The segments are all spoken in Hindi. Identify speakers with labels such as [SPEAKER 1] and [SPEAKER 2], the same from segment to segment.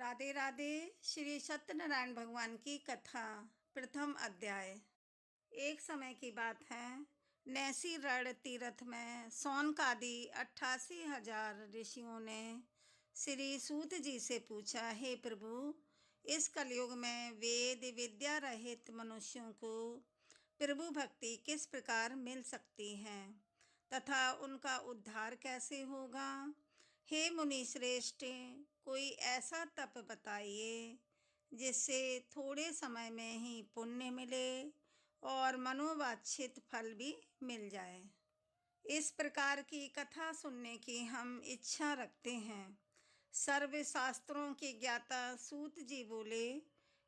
[SPEAKER 1] राधे राधे। श्री सत्यनारायण भगवान की कथा। प्रथम अध्याय। एक समय की बात है, नैसी रण तीर्थ में सौनकादि 88,000 ऋषियों ने श्री सूत जी से पूछा, हे प्रभु, इस कलयुग में वेद विद्या रहित मनुष्यों को प्रभु भक्ति किस प्रकार मिल सकती है तथा उनका उद्धार कैसे होगा। हे मुनि श्रेष्ठ, कोई ऐसा तप बताइए जिससे थोड़े समय में ही पुण्य मिले और मनोवांछित फल भी मिल जाए। इस प्रकार की कथा सुनने की हम इच्छा रखते हैं। सर्व शास्त्रों के ज्ञाता सूत जी बोले,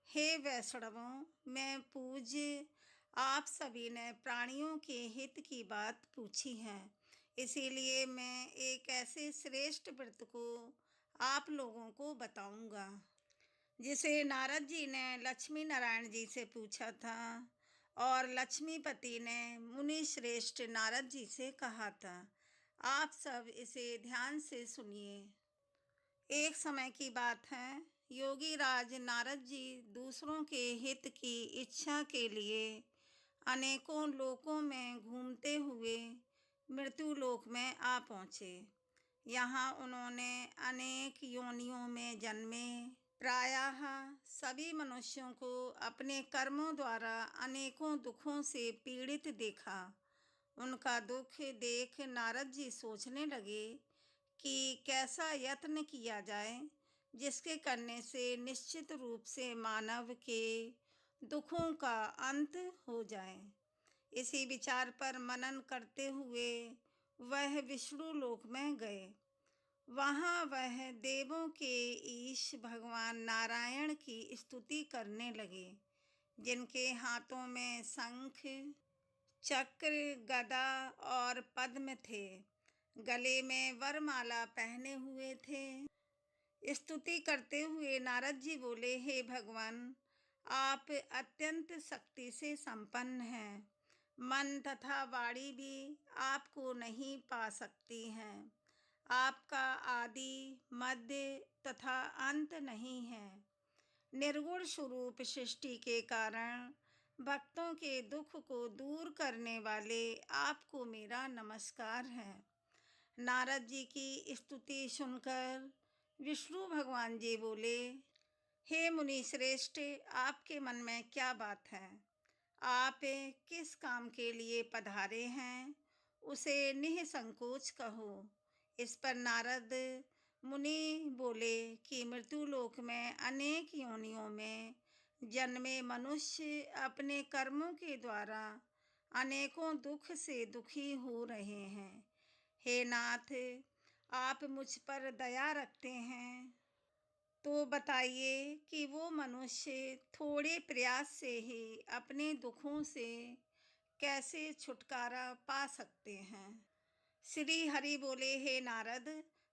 [SPEAKER 1] हे वैष्णवों, मैं पूज्य आप सभी ने प्राणियों के हित की बात पूछी है, इसीलिए मैं एक ऐसे श्रेष्ठ व्रत को आप लोगों को बताऊंगा जिसे नारद जी ने लक्ष्मी नारायण जी से पूछा था और लक्ष्मीपति ने मुनि श्रेष्ठ नारद जी से कहा था। आप सब इसे ध्यान से सुनिए। एक समय की बात है, योगी राज नारद जी दूसरों के हित की इच्छा के लिए अनेकों लोकों में घूमते हुए मृत्यु लोक में आ पहुँचे। यहाँ उन्होंने अनेक योनियों में जन्मे। प्रायः सभी मनुष्यों को अपने कर्मों द्वारा अनेकों दुखों से पीड़ित देखा। उनका दुख देख नारद जी सोचने लगे कि कैसा यत्न किया जाए जिसके करने से निश्चित रूप से मानव के दुखों का अंत हो जाए। इसी विचार पर मनन करते हुए वह विष्णु लोक में गए। वहाँ वह देवों के ईश भगवान नारायण की स्तुति करने लगे, जिनके हाथों में शंख, चक्र, गदा और पद्म थे। गले में वरमाला पहने हुए थे। स्तुति करते हुए नारद जी बोले, हे भगवान, आप अत्यंत शक्ति से संपन्न हैं। मन तथा वाणी भी आपको नहीं पा सकती हैं। आपका आदि, मध्य तथा अंत नहीं है। निर्गुण स्वरूप सृष्टि के कारण भक्तों के दुख को दूर करने वाले आपको मेरा नमस्कार है। नारद जी की स्तुति सुनकर विष्णु भगवान जी बोले, हे मुनि श्रेष्ठ, आपके मन में क्या बात है? आप किस काम के लिए पधारे हैं, उसे निःसंकोच कहो। इस पर नारद मुनि बोले कि मृत्युलोक में अनेक योनियों में जन्मे मनुष्य अपने कर्मों के द्वारा अनेकों दुख से दुखी हो रहे हैं। हे नाथ, आप मुझ पर दया रखते हैं तो बताइए कि वो मनुष्य थोड़े प्रयास से ही अपने दुखों से कैसे छुटकारा पा सकते हैं। श्री हरि बोले, हे नारद,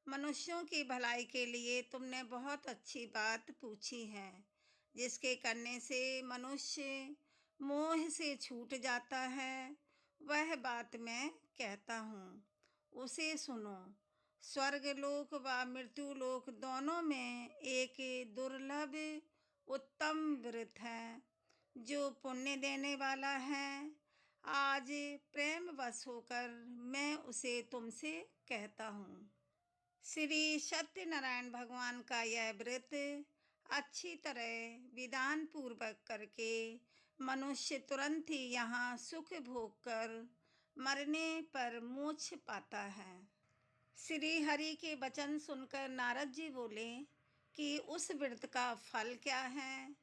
[SPEAKER 1] मनुष्यों की भलाई के लिए तुमने बहुत अच्छी बात पूछी है। जिसके करने से मनुष्य मोह से छूट जाता है, वह बात मैं कहता हूँ, उसे सुनो। स्वर्गलोक व मृत्युलोक दोनों में एक दुर्लभ उत्तम व्रत है जो पुण्य देने वाला है। आज प्रेम वश होकर मैं उसे तुमसे कहता हूँ। श्री सत्यनारायण भगवान का यह व्रत अच्छी तरह विधान पूर्वक करके मनुष्य तुरंत ही यहाँ सुख भोग कर मरने पर मोक्ष पाता है। श्री हरि के वचन सुनकर नारद जी बोले कि उस व्रत का फल क्या है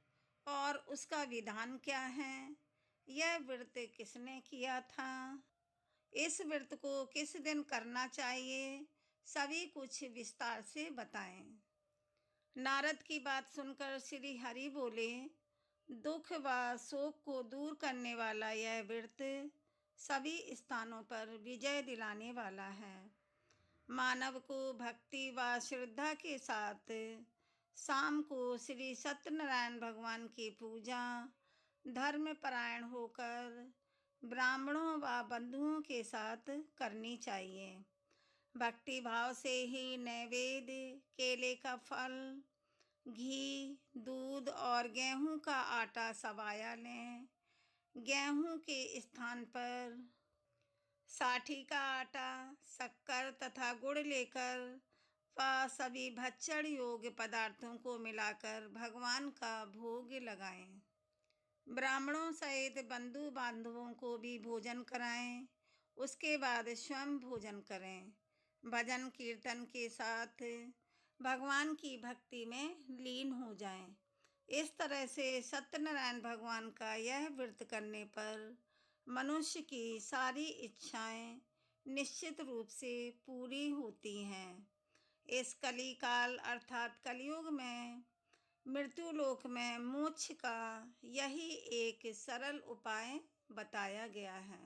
[SPEAKER 1] और उसका विधान क्या है? यह व्रत किसने किया था? इस व्रत को किस दिन करना चाहिए? सभी कुछ विस्तार से बताएं। नारद की बात सुनकर श्री हरि बोले, दुख व शोक को दूर करने वाला यह व्रत सभी स्थानों पर विजय दिलाने वाला है। मानव को भक्ति व श्रद्धा के साथ शाम को श्री सत्यनारायण भगवान की पूजा धर्मपरायण होकर ब्राह्मणों व बंधुओं के साथ करनी चाहिए। भक्ति भाव से ही नैवेद्य, केले का फल, घी, दूध और गेहूं का आटा सवाया लें। गेहूं के स्थान पर साठी का आटा, शक्कर तथा गुड़ लेकर वह सभी भक्षण योग्य पदार्थों को मिलाकर भगवान का भोग लगाएं। ब्राह्मणों सहित बंधु बांधवों को भी भोजन कराएं। उसके बाद स्वयं भोजन करें। भजन कीर्तन के साथ भगवान की भक्ति में लीन हो जाएं। इस तरह से सत्यनारायण भगवान का यह व्रत करने पर मनुष्य की सारी इच्छाएं निश्चित रूप से पूरी होती हैं। इस कलिकाल अर्थात कलयुग में मृत्यु लोक में मोक्ष का यही एक सरल उपाय बताया गया है।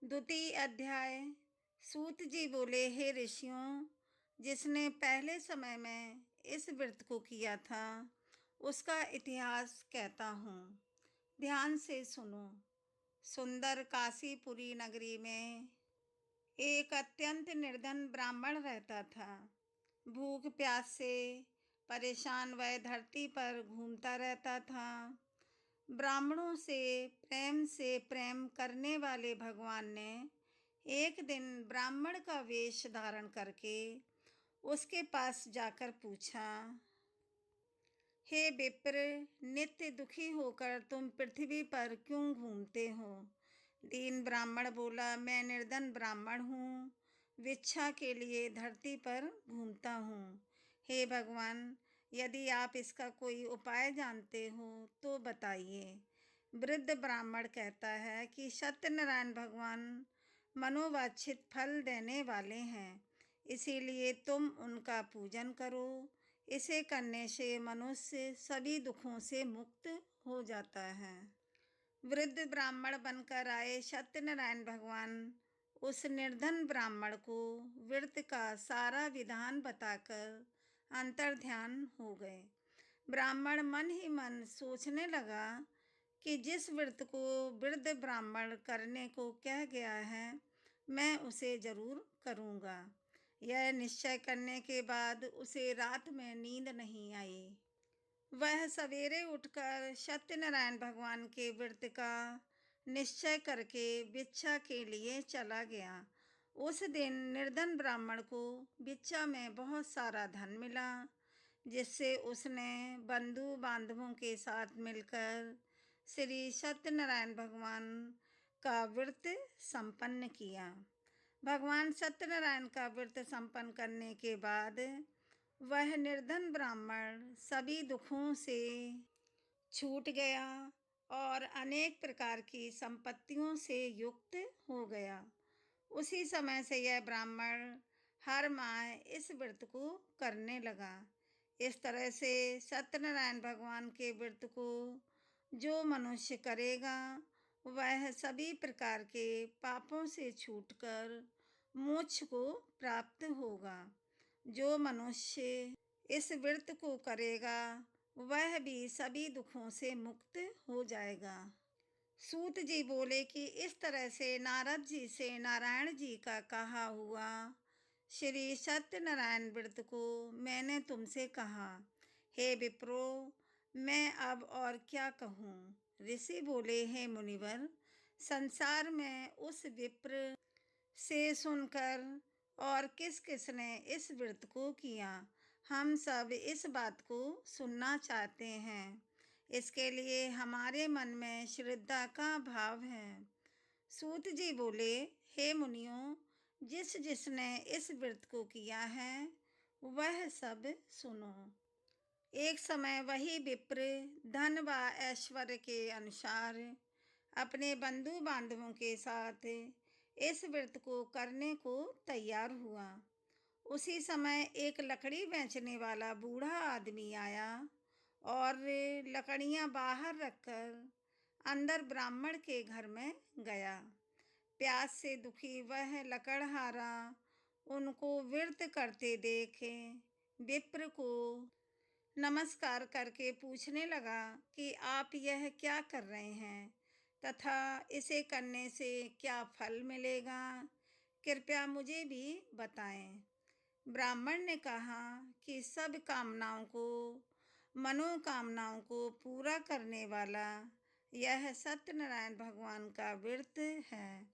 [SPEAKER 1] द्वितीय अध्याय। सूत जी बोले, हे ऋषियों, जिसने पहले समय में इस व्रत को किया था उसका इतिहास कहता हूँ, ध्यान से सुनो। सुंदर काशीपुरी नगरी में एक अत्यंत निर्धन ब्राह्मण रहता था। भूख प्यास से परेशान वह धरती पर घूमता रहता था। ब्राह्मणों से प्रेम करने वाले भगवान ने एक दिन ब्राह्मण का वेश धारण करके उसके पास जाकर पूछा, हे विप्र, नित्य दुखी होकर तुम पृथ्वी पर क्यों घूमते हो? दीन ब्राह्मण बोला, मैं निर्धन ब्राह्मण हूँ, भिक्षा के लिए धरती पर घूमता हूँ। हे भगवान, यदि आप इसका कोई उपाय जानते हो तो बताइए। वृद्ध ब्राह्मण कहता है कि सत्यनारायण भगवान मनोवांछित फल देने वाले हैं, इसीलिए तुम उनका पूजन करो। इसे करने से मनुष्य सभी दुखों से मुक्त हो जाता है। वृद्ध ब्राह्मण बनकर आए सत्यनारायण भगवान उस निर्धन ब्राह्मण को व्रत का सारा विधान बताकर अंतर्ध्यान हो गए। ब्राह्मण मन ही मन सोचने लगा कि जिस व्रत को वृद्ध ब्राह्मण करने को कह गया है, मैं उसे जरूर करूँगा। यह निश्चय करने के बाद उसे रात में नींद नहीं आई। वह सवेरे उठकर सत्यनारायण भगवान के व्रत का निश्चय करके भिक्षा के लिए चला गया। उस दिन निर्धन ब्राह्मण को भिक्षा में बहुत सारा धन मिला, जिससे उसने बंधु बांधवों के साथ मिलकर श्री सत्यनारायण भगवान का व्रत संपन्न किया। भगवान सत्यनारायण का व्रत संपन्न करने के बाद वह निर्धन ब्राह्मण सभी दुखों से छूट गया और अनेक प्रकार की संपत्तियों से युक्त हो गया। उसी समय से यह ब्राह्मण हर माह इस व्रत को करने लगा। इस तरह से सत्यनारायण भगवान के व्रत को जो मनुष्य करेगा वह सभी प्रकार के पापों से छूटकर मोक्ष को प्राप्त होगा। जो मनुष्य इस व्रत को करेगा वह भी सभी दुखों से मुक्त हो जाएगा। सूत जी बोले कि इस तरह से नारद जी से नारायण जी का कहा हुआ श्री सत्यनारायण व्रत को मैंने तुमसे कहा। हे विप्रो, मैं अब और क्या कहूँ? ऋषि बोले, हे मुनिवर, संसार में उस विप्र से सुनकर और किस किस ने इस व्रत को किया, हम सब इस बात को सुनना चाहते हैं। इसके लिए हमारे मन में श्रद्धा का भाव है। सूत जी बोले, हे मुनियों, जिस जिसने इस व्रत को किया है वह सब सुनो। एक समय वही विप्र धन व ऐश्वर्य के अनुसार अपने बंधु बांधवों के साथ इस व्रत को करने को तैयार हुआ। उसी समय एक लकड़ी बेचने वाला बूढ़ा आदमी आया और लकड़ियां बाहर रखकर अंदर ब्राह्मण के घर में गया। प्यास से दुखी वह लकड़हारा उनको व्रत करते देखे विप्र को नमस्कार करके पूछने लगा कि आप यह क्या कर रहे हैं तथा इसे करने से क्या फल मिलेगा, कृपया मुझे भी बताएं। ब्राह्मण ने कहा कि सब कामनाओं को मनोकामनाओं को पूरा करने वाला यह सत्यनारायण भगवान का व्रत है।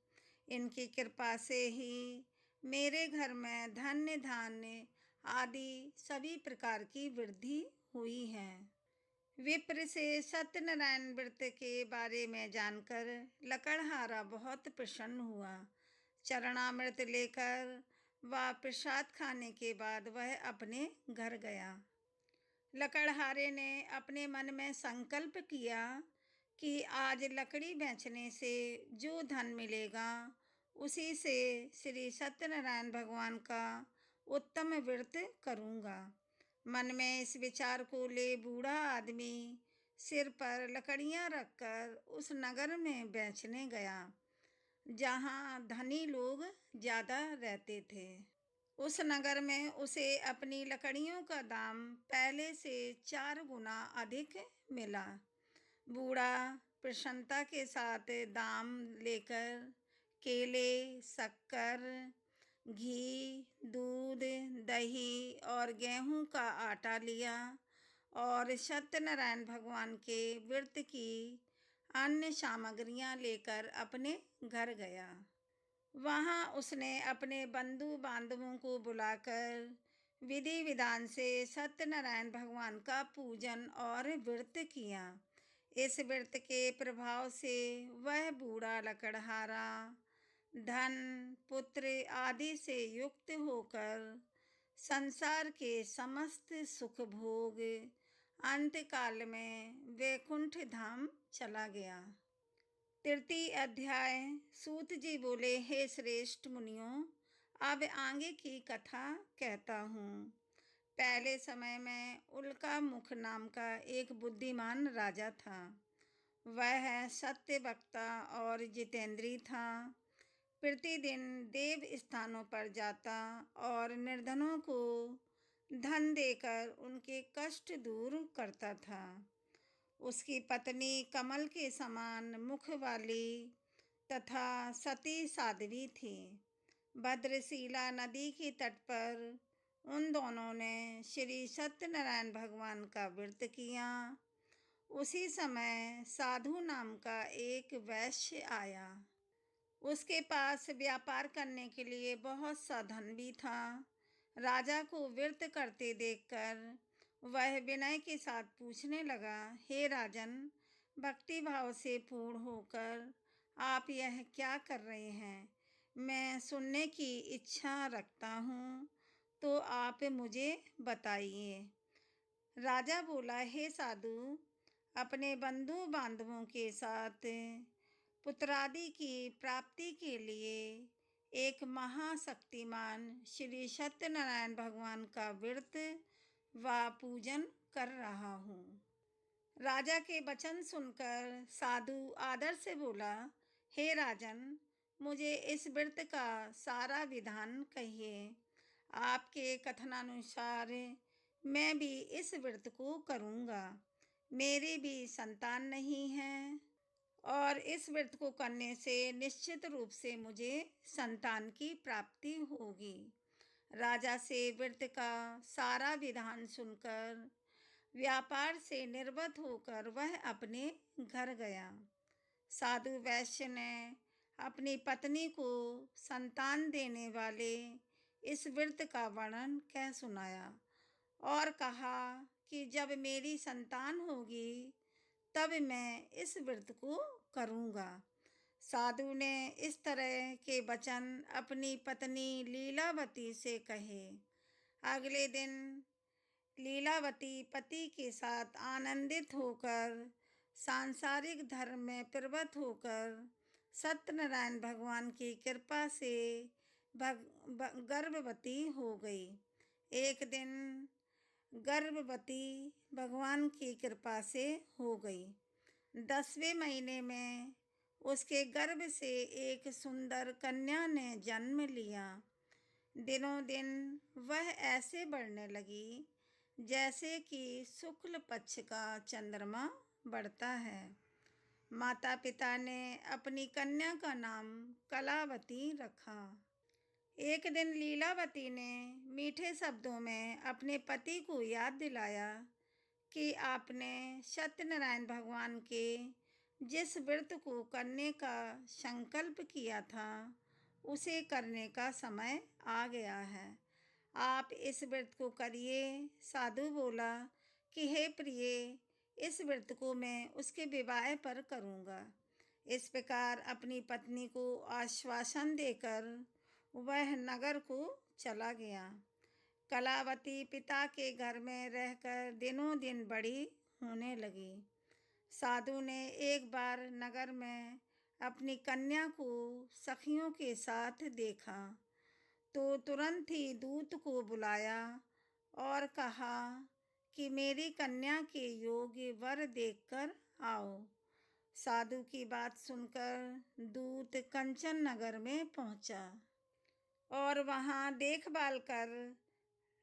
[SPEAKER 1] इनकी कृपा से ही मेरे घर में धन्य धान्य आदि सभी प्रकार की वृद्धि हुई है। विप्र से सत्यनारायण व्रत के बारे में जानकर लकड़हारा बहुत प्रसन्न हुआ। चरणामृत लेकर व प्रसाद खाने के बाद वह अपने घर गया। लकड़हारे ने अपने मन में संकल्प किया कि आज लकड़ी बेचने से जो धन मिलेगा उसी से श्री सत्यनारायण भगवान का उत्तम व्रत करूँगा। मन में इस विचार को ले बूढ़ा आदमी सिर पर लकड़ियाँ रखकर उस नगर में बेचने गया जहाँ धनी लोग ज़्यादा रहते थे। उस नगर में उसे अपनी लकड़ियों का दाम पहले से 4 गुना अधिक मिला। बूढ़ा प्रसन्नता के साथ दाम लेकर केले, शक्कर, घी, दूध, दही और गेहूं का आटा लिया और सत्यनारायण भगवान के व्रत की अन्य सामग्रियां लेकर अपने घर गया। वहां उसने अपने बंधु बांधवों को बुलाकर विधि विधान से सत्यनारायण भगवान का पूजन और व्रत किया। इस व्रत के प्रभाव से वह बूढ़ा लकड़हारा धन, पुत्र आदि से युक्त होकर संसार के समस्त सुख भोग अंतकाल में वैकुंठ धाम चला गया। तृतीय अध्याय। सूत जी बोले, हे श्रेष्ठ मुनियों, अब आगे की कथा कहता हूँ। पहले समय में उल्का मुख नाम का एक बुद्धिमान राजा था। वह सत्य वक्ता और जितेंद्री था। प्रतिदिन देव स्थानों पर जाता और निर्धनों को धन देकर उनके कष्ट दूर करता था। उसकी पत्नी कमल के समान मुख वाली तथा सती साध्वी थी। भद्रशिला नदी के तट पर उन दोनों ने श्री सत्यनारायण भगवान का व्रत किया। उसी समय साधु नाम का एक वैश्य आया। उसके पास व्यापार करने के लिए बहुत सा धन भी था। राजा को व्रत करते देखकर वह विनय के साथ पूछने लगा, हे राजन, भक्ति भाव से पूर्ण होकर आप यह क्या कर रहे हैं? मैं सुनने की इच्छा रखता हूँ, तो आप मुझे बताइए। राजा बोला, हे साधु, अपने बंधु बांधवों के साथ पुत्रादि की प्राप्ति के लिए एक महाशक्तिमान श्री सत्यनारायण भगवान का व्रत व पूजन कर रहा हूँ। राजा के वचन सुनकर साधु आदर से बोला, हे राजन, मुझे इस व्रत का सारा विधान कहिए। आपके कथनानुसार मैं भी इस व्रत को करूँगा। मेरी भी संतान नहीं है और इस व्रत को करने से निश्चित रूप से मुझे संतान की प्राप्ति होगी। राजा से व्रत का सारा विधान सुनकर व्यापार से निर्वृत्त होकर वह अपने घर गया। साधु वैश्य ने अपनी पत्नी को संतान देने वाले इस व्रत का वर्णन कह सुनाया और कहा कि जब मेरी संतान होगी तब मैं इस व्रत को करूँगा। साधु ने इस तरह के वचन अपनी पत्नी लीलावती से कहे। अगले दिन लीलावती पति के साथ आनंदित होकर सांसारिक धर्म में प्रवृत्त होकर सत्यनारायण भगवान की कृपा से गर्भवती हो गई। एक दिन गर्भवती भगवान की कृपा से हो गई। 10वें महीने में उसके गर्भ से एक सुंदर कन्या ने जन्म लिया। दिनों दिन वह ऐसे बढ़ने लगी जैसे कि शुक्ल पक्ष का चंद्रमा बढ़ता है। माता पिता ने अपनी कन्या का नाम कलावती रखा। एक दिन लीलावती ने मीठे शब्दों में अपने पति को याद दिलाया कि आपने सत्यनारायण भगवान के जिस व्रत को करने का संकल्प किया था उसे करने का समय आ गया है। आप इस व्रत को करिए। साधु बोला कि हे प्रिय, इस व्रत को मैं उसके विवाह पर करूँगा। इस प्रकार अपनी पत्नी को आश्वासन देकर वह नगर को चला गया। कलावती पिता के घर में रहकर दिनों दिन बड़ी होने लगी। साधु ने एक बार नगर में अपनी कन्या को सखियों के साथ देखा तो तुरंत ही दूत को बुलाया और कहा कि मेरी कन्या के योग्य वर देखकर आओ। साधु की बात सुनकर दूत कंचन नगर में पहुंचा और वहां देखभाल कर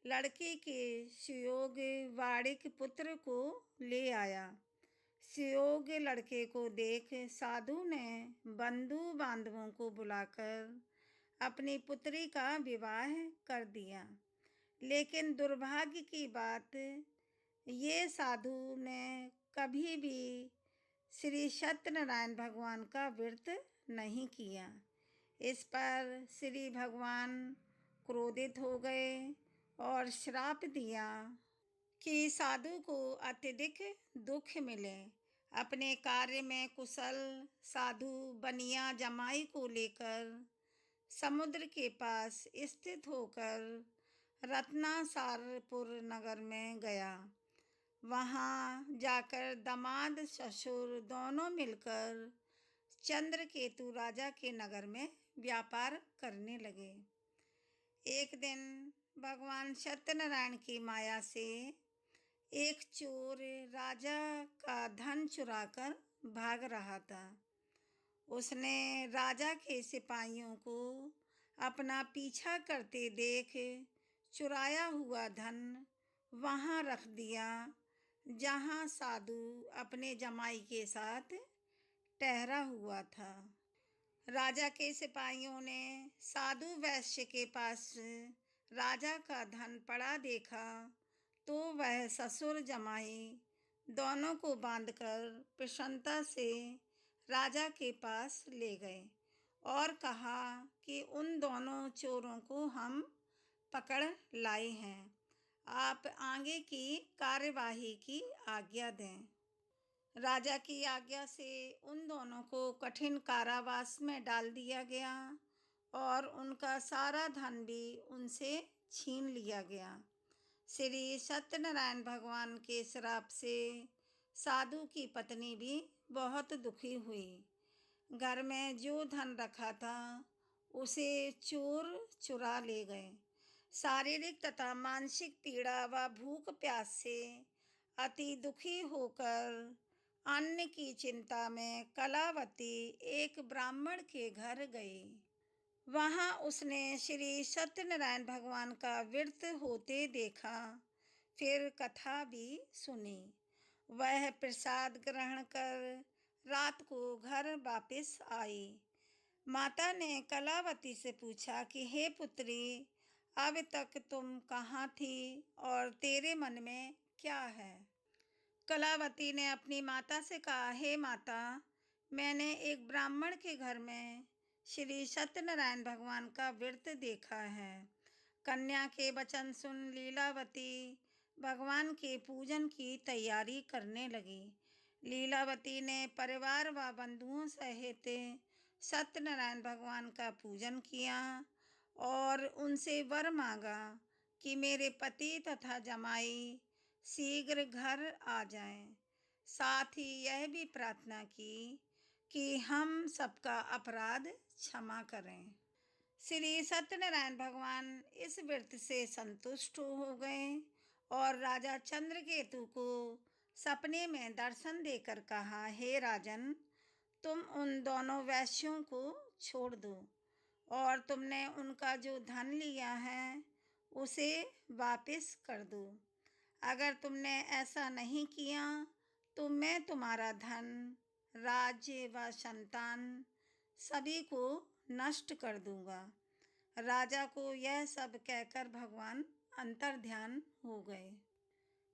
[SPEAKER 1] लड़की के सुयोग्य वाड़िक पुत्र को ले आया। सुयोग्य लड़के को देख साधु ने बंधु बांधवों को बुलाकर अपनी पुत्री का विवाह कर दिया। लेकिन दुर्भाग्य की बात, ये साधु ने कभी भी श्री सत्यनारायण भगवान का व्रत नहीं किया। इस पर श्री भगवान क्रोधित हो गए और श्राप दिया कि साधु को अत्यधिक दुख मिले। अपने कार्य में कुशल साधु बनिया जमाई को लेकर समुद्र के पास स्थित होकर रत्नासारपुर नगर में गया। वहां जाकर दामाद ससुर दोनों मिलकर चंद्रकेतु राजा के नगर में व्यापार करने लगे। एक दिन भगवान सत्यनारायण की माया से एक चोर राजा का धन चुराकर भाग रहा था। उसने राजा के सिपाहियों को अपना पीछा करते देख चुराया हुआ धन वहां रख दिया जहां साधु अपने जमाई के साथ ठहरा हुआ था। राजा के सिपाहियों ने साधु वैश्य के पास राजा का धन पड़ा देखा तो वह ससुर जमाई दोनों को बांधकर प्रसन्नता से राजा के पास ले गए और कहा कि उन दोनों चोरों को हम पकड़ लाए हैं, आप आगे की कार्यवाही की आज्ञा दें। राजा की आज्ञा से उन दोनों को कठिन कारावास में डाल दिया गया और उनका सारा धन भी उनसे छीन लिया गया। श्री सत्यनारायण भगवान के श्राप से साधु की पत्नी भी बहुत दुखी हुई। घर में जो धन रखा था उसे चोर चुरा ले गए। शारीरिक तथा मानसिक पीड़ा व भूख प्यास से अति दुखी होकर अन्न की चिंता में कलावती एक ब्राह्मण के घर गई। वहां उसने श्री सत्यनारायण भगवान का व्रत होते देखा, फिर कथा भी सुनी। वह प्रसाद ग्रहण कर रात को घर वापस आई। माता ने कलावती से पूछा कि हे पुत्री, अब तक तुम कहाँ थी और तेरे मन में क्या है? कलावती ने अपनी माता से कहा, हे माता, मैंने एक ब्राह्मण के घर में श्री सत्यनारायण भगवान का व्रत देखा है। कन्या के वचन सुन लीलावती भगवान के पूजन की तैयारी करने लगी। लीलावती ने परिवार व बंधुओं सहित सत्यनारायण भगवान का पूजन किया और उनसे वर मांगा कि मेरे पति तथा जमाई शीघ्र घर आ जाएं। साथ ही यह भी प्रार्थना की कि हम सबका अपराध क्षमा करें। श्री सत्यनारायण भगवान इस व्रत से संतुष्ट हो गए और राजा चंद्रकेतु को सपने में दर्शन देकर कहा, हे राजन, तुम उन दोनों वैश्यों को छोड़ दो और तुमने उनका जो धन लिया है उसे वापस कर दो। अगर तुमने ऐसा नहीं किया तो मैं तुम्हारा धन, राज्य व संतान सभी को नष्ट कर दूंगा। राजा को यह सब कहकर भगवान अंतर्ध्यान हो गए।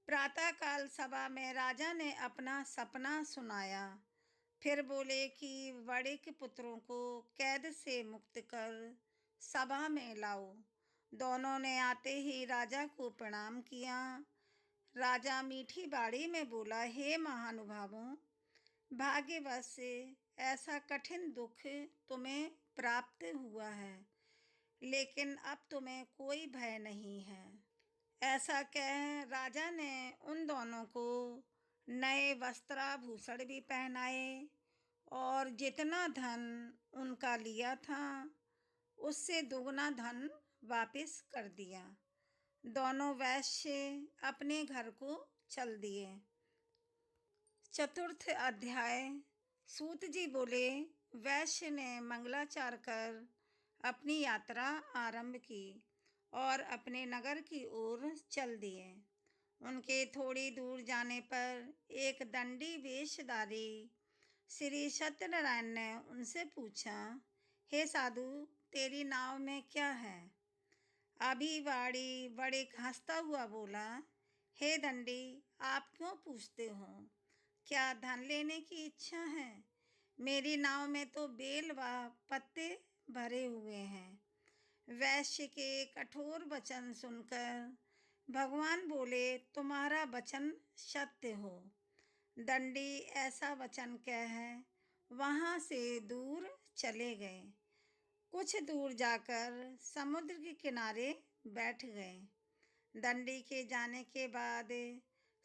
[SPEAKER 1] प्रातःकाल सभा में राजा ने अपना सपना सुनाया। फिर बोले कि बड़े के पुत्रों को कैद से मुक्त कर सभा में लाओ। दोनों ने आते ही राजा को प्रणाम किया। राजा मीठी बाड़ी में बोला, हे महानुभावों, भाग्यवश से ऐसा कठिन दुख तुम्हें प्राप्त हुआ है, लेकिन अब तुम्हें कोई भय नहीं है। ऐसा कह राजा ने उन दोनों को नए वस्त्राभूषण भी पहनाए और जितना धन उनका लिया था उससे दुगना धन वापस कर दिया। दोनों वैश्य अपने घर को चल दिए। चतुर्थ अध्याय। सूत जी बोले, वैश्य ने मंगलाचार कर अपनी यात्रा आरंभ की और अपने नगर की ओर चल दिए। उनके थोड़ी दूर जाने पर एक दंडी वेशधारी श्री सत्यनारायण ने उनसे पूछा, हे साधु, तेरी नाव में क्या है? अभी वाड़ी बड़े हंसता हुआ बोला, हे दंडी, आप क्यों पूछते हो? क्या धन लेने की इच्छा है? मेरी नाव में तो बेल व पत्ते भरे हुए हैं। वैश्य के कठोर वचन सुनकर भगवान बोले, तुम्हारा वचन सत्य हो। दंडी ऐसा वचन कह वहाँ से दूर चले गए। कुछ दूर जाकर समुद्र के किनारे बैठ गए। दंडी के जाने के बाद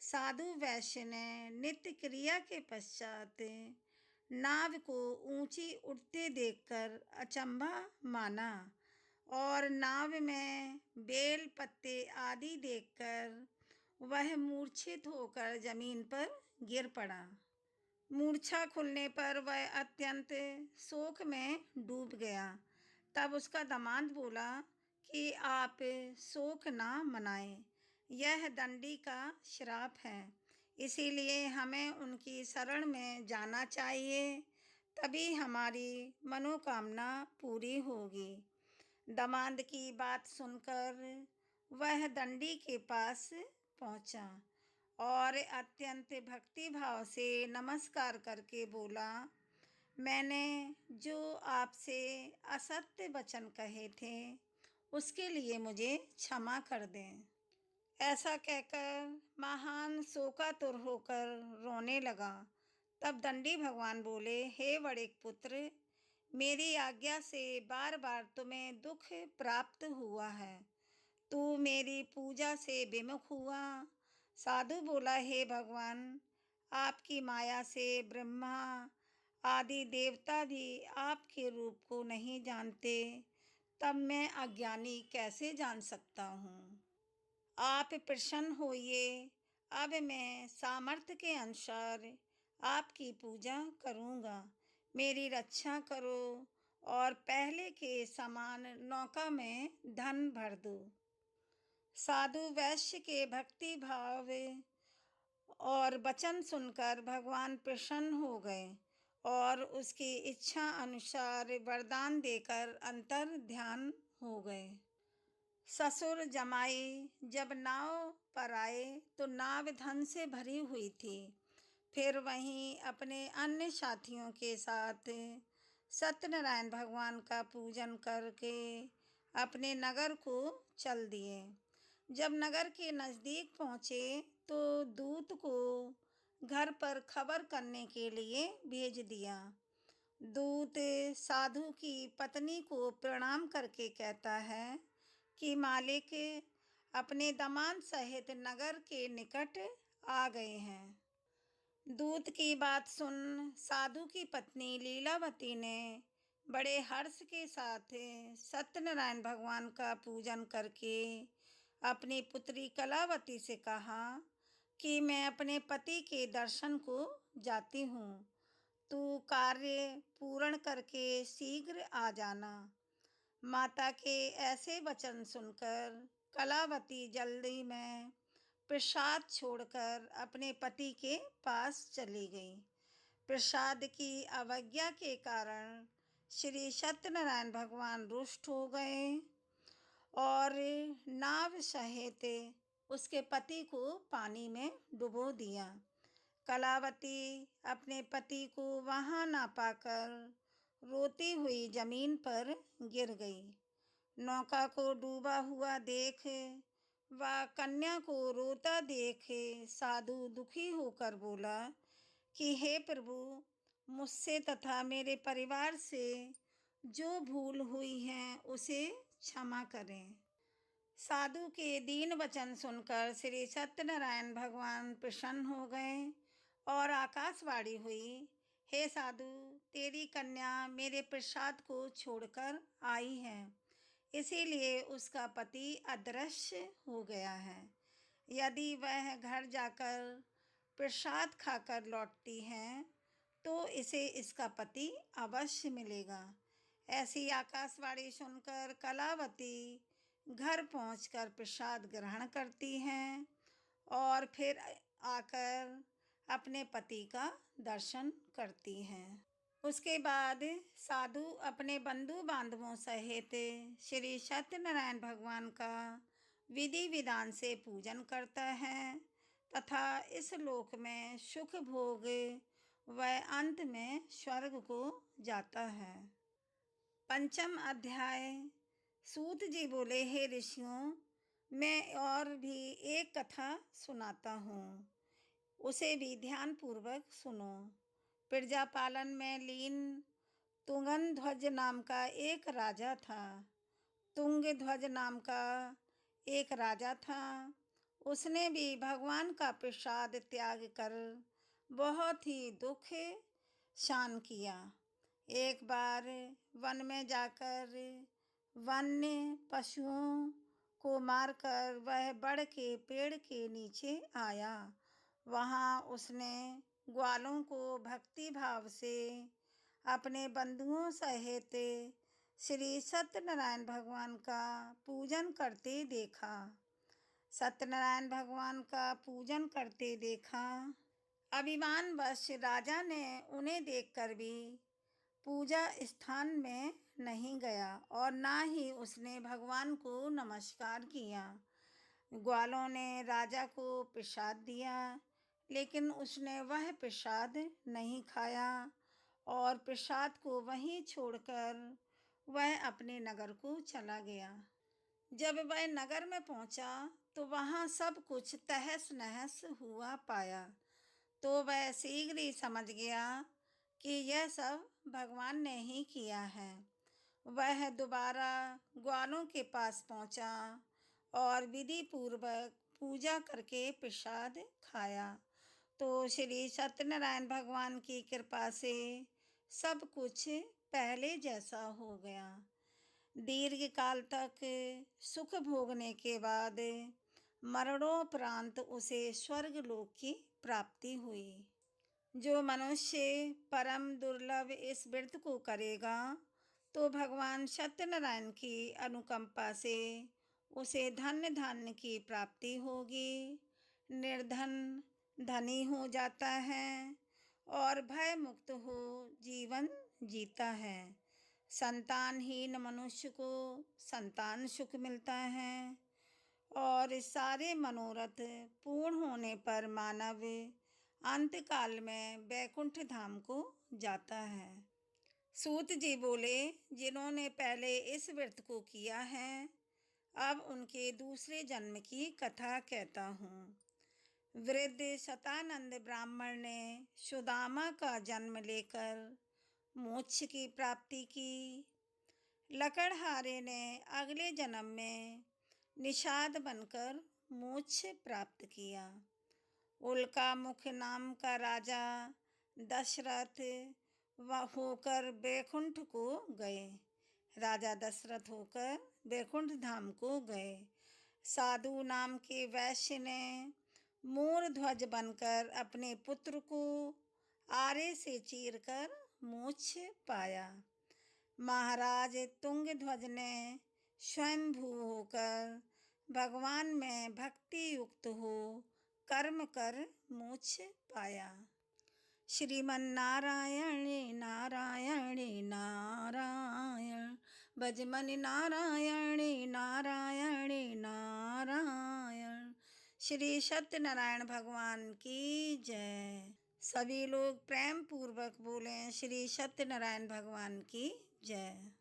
[SPEAKER 1] साधु वैश्य ने नित्य क्रिया के पश्चात नाव को ऊंची उठते देखकर अचंभा माना और नाव में बेल पत्ते आदि देखकर वह मूर्छित होकर जमीन पर गिर पड़ा। मूर्छा खुलने पर वह अत्यंत शोक में डूब गया। तब उसका दामाद बोला कि आप शोक ना मनाएं, यह दंडी का श्राप है, इसीलिए हमें उनकी शरण में जाना चाहिए, तभी हमारी मनोकामना पूरी होगी। दामाद की बात सुनकर वह दंडी के पास पहुंचा और अत्यंत भक्ति भाव से नमस्कार करके बोला, मैंने जो आपसे असत्य वचन कहे थे उसके लिए मुझे क्षमा कर दें। ऐसा कहकर महान शोकातुर होकर रोने लगा। तब दंडी भगवान बोले, हे वड़िक पुत्र, मेरी आज्ञा से बार बार तुम्हें दुख प्राप्त हुआ है। तू मेरी पूजा से विमुख हुआ। साधु बोला, हे भगवान, आपकी माया से ब्रह्मा आदि देवता भी आपके रूप को नहीं जानते, तब मैं अज्ञानी कैसे जान सकता हूँ? आप प्रसन्न होइए। अब मैं सामर्थ्य के अनुसार आपकी पूजा करूँगा। मेरी रक्षा करो और पहले के समान नौका में धन भर दो। साधु वैश्य के भक्ति भाव और वचन सुनकर भगवान प्रसन्न हो गए और उसकी इच्छा अनुसार वरदान देकर अंतर ध्यान हो गए। ससुर जमाई जब नाव पर आए तो नाव धन से भरी हुई थी। फिर वहीं अपने अन्य साथियों के साथ सत्यनारायण भगवान का पूजन करके अपने नगर को चल दिए। जब नगर के नज़दीक पहुँचे तो दूत को घर पर खबर करने के लिए भेज दिया। दूत साधु की पत्नी को प्रणाम करके कहता है कि मालिक अपने दामाद सहित नगर के निकट आ गए हैं। दूत की बात सुन साधु की पत्नी लीलावती ने बड़े हर्ष के साथ सत्यनारायण भगवान का पूजन करके अपनी पुत्री कलावती से कहा कि मैं अपने पति के दर्शन को जाती हूँ, तू कार्य पूर्ण करके शीघ्र आ जाना। माता के ऐसे वचन सुनकर कलावती जल्दी में प्रसाद छोड़कर अपने पति के पास चली गई। प्रसाद की अवज्ञा के कारण श्री सत्यनारायण भगवान रुष्ट हो गए और नाव सहित उसके पति को पानी में डुबो दिया। कलावती अपने पति को वहां ना पाकर रोती हुई जमीन पर गिर गई। नौका को डूबा हुआ देख व कन्या को रोता देख साधु दुखी होकर बोला कि हे प्रभु, मुझसे तथा मेरे परिवार से जो भूल हुई है उसे क्षमा करें। साधु के दीन वचन सुनकर श्री सत्यनारायण भगवान प्रसन्न हो गए और आकाशवाणी हुई, हे साधु, तेरी कन्या मेरे प्रसाद को छोड़कर आई है, इसीलिए उसका पति अदृश्य हो गया है। यदि वह घर जाकर प्रसाद खाकर लौटती है तो इसे इसका पति अवश्य मिलेगा। ऐसी आकाशवाणी सुनकर कलावती घर पहुंचकर प्रसाद ग्रहण करती हैं और फिर आकर अपने पति का दर्शन करती हैं। उसके बाद साधु अपने बंधु बांधवों सहित श्री सत्यनारायण भगवान का विधि विधान से पूजन करता है तथा इस लोक में सुख भोग व अंत में स्वर्ग को जाता है। पंचम अध्याय। सूत जी बोले, हे ऋषियों, मैं और भी एक कथा सुनाता हूँ, उसे भी ध्यान पूर्वक सुनो। प्रजा पालन में लीन तुंगध्वज नाम का एक राजा था। तुंगध्वज नाम का एक राजा था। उसने भी भगवान का प्रसाद त्याग कर बहुत ही दुख शान किया। एक बार वन में जाकर वन्य पशुओं को मारकर वह बड़ के पेड़ के नीचे आया। वहाँ उसने ग्वालों को भक्ति भाव से अपने बंधुओं सहित श्री सत्यनारायण भगवान का पूजन करते देखा। सत्यनारायण भगवान का पूजन करते देखा। अभिमानवश राजा ने उन्हें देखकर भी पूजा स्थान में नहीं गया और ना ही उसने भगवान को नमस्कार किया। ग्वालों ने राजा को प्रसाद दिया, लेकिन उसने वह प्रसाद नहीं खाया और प्रसाद को वहीं छोड़कर वह अपने नगर को चला गया। जब वह नगर में पहुंचा तो वहां सब कुछ तहस नहस हुआ पाया, तो वह शीघ्र ही समझ गया कि यह सब भगवान ने ही किया है। वह दोबारा ग्वालों के पास पहुंचा और विधि पूर्वक पूजा करके प्रसाद खाया, तो श्री सत्यनारायण भगवान की कृपा से सब कुछ पहले जैसा हो गया। दीर्घ काल तक सुख भोगने के बाद मरणोपरांत उसे स्वर्ग लोक की प्राप्ति हुई। जो मनुष्य परम दुर्लभ इस व्रत को करेगा तो भगवान सत्यनारायण की अनुकंपा से उसे धन्य धान्य की प्राप्ति होगी। निर्धन धनी हो जाता है और भय मुक्त हो जीवन जीता है। संतानहीन मनुष्य को संतान सुख मिलता है और सारे मनोरथ पूर्ण होने पर मानव अंतकाल में वैकुंठ धाम को जाता है। सूत जी बोले, जिन्होंने पहले इस व्रत को किया है, अब उनके दूसरे जन्म की कथा कहता हूँ। वृद्ध शतानंद ब्राह्मण ने सुदामा का जन्म लेकर मोक्ष की प्राप्ति की। लकड़हारे ने अगले जन्म में निषाद बनकर मोक्ष प्राप्त किया। उल्का मुख नाम का राजा दशरथ होकर वैकुंठ को गए। राजा दशरथ होकर वैकुंठ धाम को गए। साधु नाम के वैश्य ने मोर ध्वज बनकर अपने पुत्र को आरे से चीरकर मोक्ष पाया। महाराज तुंगध्वज ने स्वयंभू होकर भगवान में भक्ति युक्त हो कर्म कर मोक्ष पाया। श्रीमन नारायण नारायण नारायण, भजमन नारायण नारायण नारायण, श्री सत्यनारायण भगवान की जय। सभी लोग प्रेम पूर्वक बोलें श्री सत्यनारायण भगवान की जय।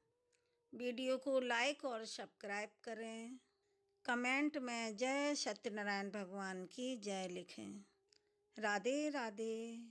[SPEAKER 1] वीडियो को लाइक और सब्सक्राइब करें। कमेंट में जय सत्यनारायण भगवान की जय लिखें। राधे राधे।